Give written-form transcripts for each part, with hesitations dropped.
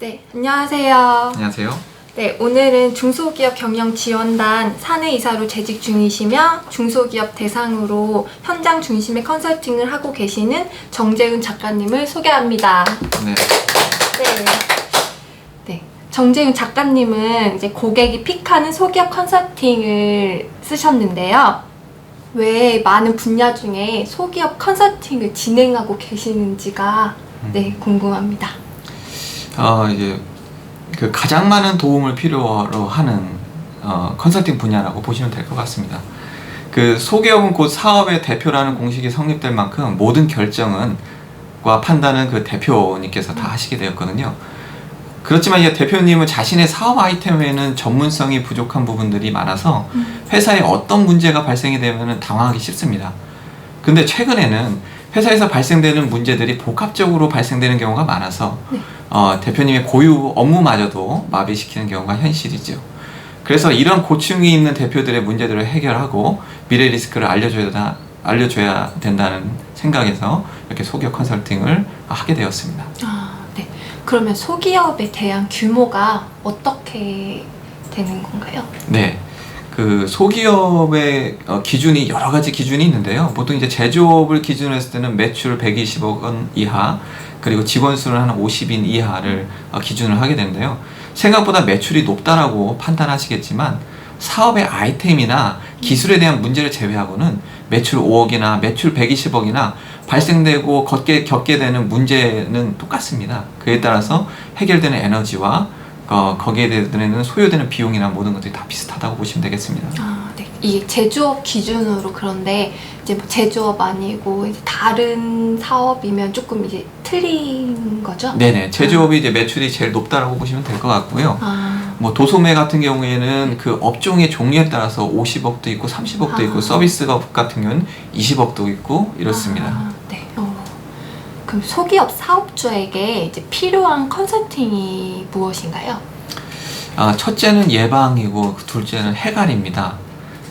네, 안녕하세요. 안녕하세요. 네, 오늘은 중소기업 경영지원단 사내이사로 재직 중이시며 중소기업 대상으로 현장 중심의 컨설팅을 하고 계시는 정재훈 작가님을 소개합니다. 네. 네, 정재훈 작가님은 이제 고객이 픽하는 소기업 컨설팅을 쓰셨는데요. 왜 많은 분야 중에 소기업 컨설팅을 진행하고 계시는지가 궁금합니다. 이제 그 가장 많은 도움을 필요로 하는 컨설팅 분야라고 보시면 될 것 같습니다. 그 소기업은 곧 사업의 대표라는 공식이 성립될 만큼 모든 결정과 판단은 그 대표님께서 다 하시게 되었거든요. 그렇지만 이제 대표님은 자신의 사업 아이템에는 전문성이 부족한 부분들이 많아서 회사에 어떤 문제가 발생이 되면 당황하기 쉽습니다. 근데 최근에는 회사에서 발생되는 문제들이 복합적으로 발생되는 경우가 많아서 대표님의 고유 업무마저도 마비시키는 경우가 현실이죠. 그래서 이런 고충이 있는 대표들의 문제들을 해결하고 미래 리스크를 알려줘야 된다는 생각에서 이렇게 소기업 컨설팅을 하게 되었습니다. 네. 그러면 소기업에 대한 규모가 어떻게 되는 건가요? 네. 그 소기업의 기준이 여러 가지 기준이 있는데요. 보통 이제 제조업을 기준으로 했을 때는 매출 120억 원 이하, 그리고 직원 수는 한 50인 이하를 기준을 하게 되는데요. 생각보다 매출이 높다라고 판단하시겠지만 사업의 아이템이나 기술에 대한 문제를 제외하고는 매출 5억이나 매출 120억이나 발생되고 겪게 되는 문제는 똑같습니다. 그에 따라서 해결되는 에너지와 거기에 대해서는 소요되는 비용이나 모든 것들이 다 비슷하다고 보시면 되겠습니다. 네. 이게 제조업 기준으로 그런데 이제 뭐 제조업 아니고 이제 다른 사업이면 조금 이제 틀린 거죠? 네네. 제조업이 이제 매출이 제일 높다라고 보시면 될 것 같고요. 뭐 도소매 같은 경우에는 그 업종의 종류에 따라서 50억도 있고 30억도 있고 서비스업 같은 경우는 20억도 있고 이렇습니다. 네. 그럼 소기업 사업주에게 이제 필요한 컨설팅이 무엇인가요? 첫째는 예방이고 둘째는 해갈입니다.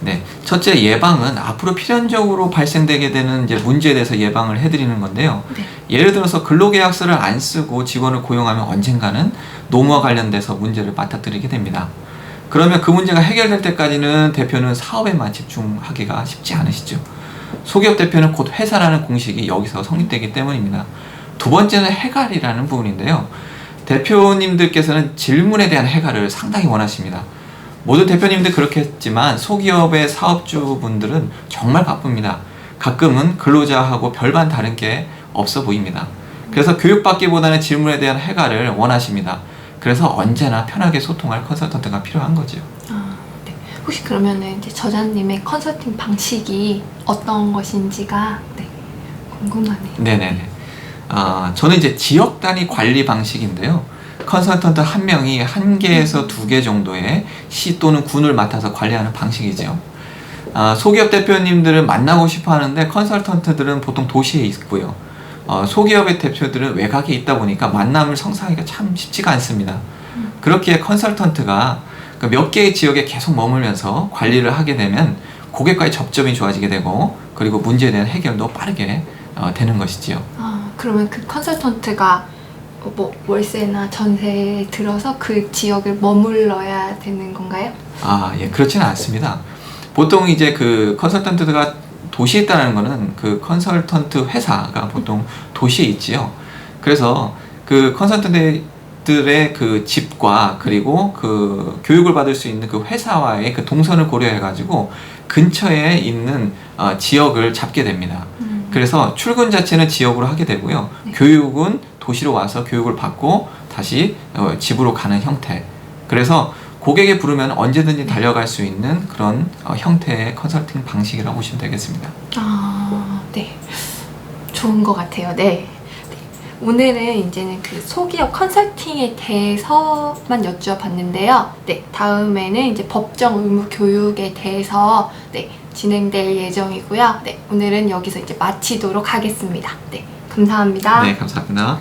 네, 첫째 예방은 앞으로 필연적으로 발생되게 되는 이제 문제에 대해서 예방을 해드리는 건데요. 네. 예를 들어서 근로계약서를 안 쓰고 직원을 고용하면 언젠가는 노무와 관련돼서 문제를 맞닥뜨리게 됩니다. 그러면 그 문제가 해결될 때까지는 대표는 사업에만 집중하기가 쉽지 않으시죠. 소기업 대표는 곧 회사라는 공식이 여기서 성립되기 때문입니다. 두 번째는 해갈이라는 부분인데요. 대표님들께서는 질문에 대한 해갈을 상당히 원하십니다. 모든 대표님들 그렇겠지만 소기업의 사업주분들은 정말 바쁩니다. 가끔은 근로자하고 별반 다른 게 없어 보입니다. 그래서 교육받기보다는 질문에 대한 해갈을 원하십니다. 그래서 언제나 편하게 소통할 컨설턴트가 필요한 거죠. 네. 혹시 그러면은 이제 저자님의 컨설팅 방식이 어떤 것인지가 궁금하네요. 네네네. 저는 이제 지역 단위 관리 방식인데요. 컨설턴트 한 명이 1개에서 2개 정도의 시 또는 군을 맡아서 관리하는 방식이죠. 소기업 대표님들은 만나고 싶어 하는데 컨설턴트들은 보통 도시에 있고요. 소기업의 대표들은 외곽에 있다 보니까 만남을 성사하기가 참 쉽지가 않습니다. 그렇기에 컨설턴트가 몇 개의 지역에 계속 머물면서 관리를 하게 되면 고객과의 접점이 좋아지게 되고 그리고 문제에 대한 해결도 빠르게 되는 것이지요. 그러면 그 컨설턴트가 뭐 월세나 전세에 들어서 그 지역을 머물러야 되는 건가요? 예, 그렇지는 않습니다. 보통 이제 그 컨설턴트가 도시에 있다는 거는 그 컨설턴트 회사가 보통 도시에 있지요. 그래서 그 컨설턴트들의 그 집과 그리고 그 교육을 받을 수 있는 그 회사와의 그 동선을 고려해 가지고 근처에 있는 지역을 잡게 됩니다. 그래서 출근 자체는 지역으로 하게 되고요. 교육은 도시로 와서 교육을 받고 다시 집으로 가는 형태. 그래서 고객이 부르면 언제든지 달려갈 수 있는 그런 형태의 컨설팅 방식이라고 보시면 되겠습니다. 네. 좋은 것 같아요. 네. 오늘은 이제는 그 소기업 컨설팅에 대해서만 여쭈어봤는데요. 네. 다음에는 이제 법정 의무 교육에 대해서 진행될 예정이고요. 네. 오늘은 여기서 이제 마치도록 하겠습니다. 네. 감사합니다. 네, 감사합니다.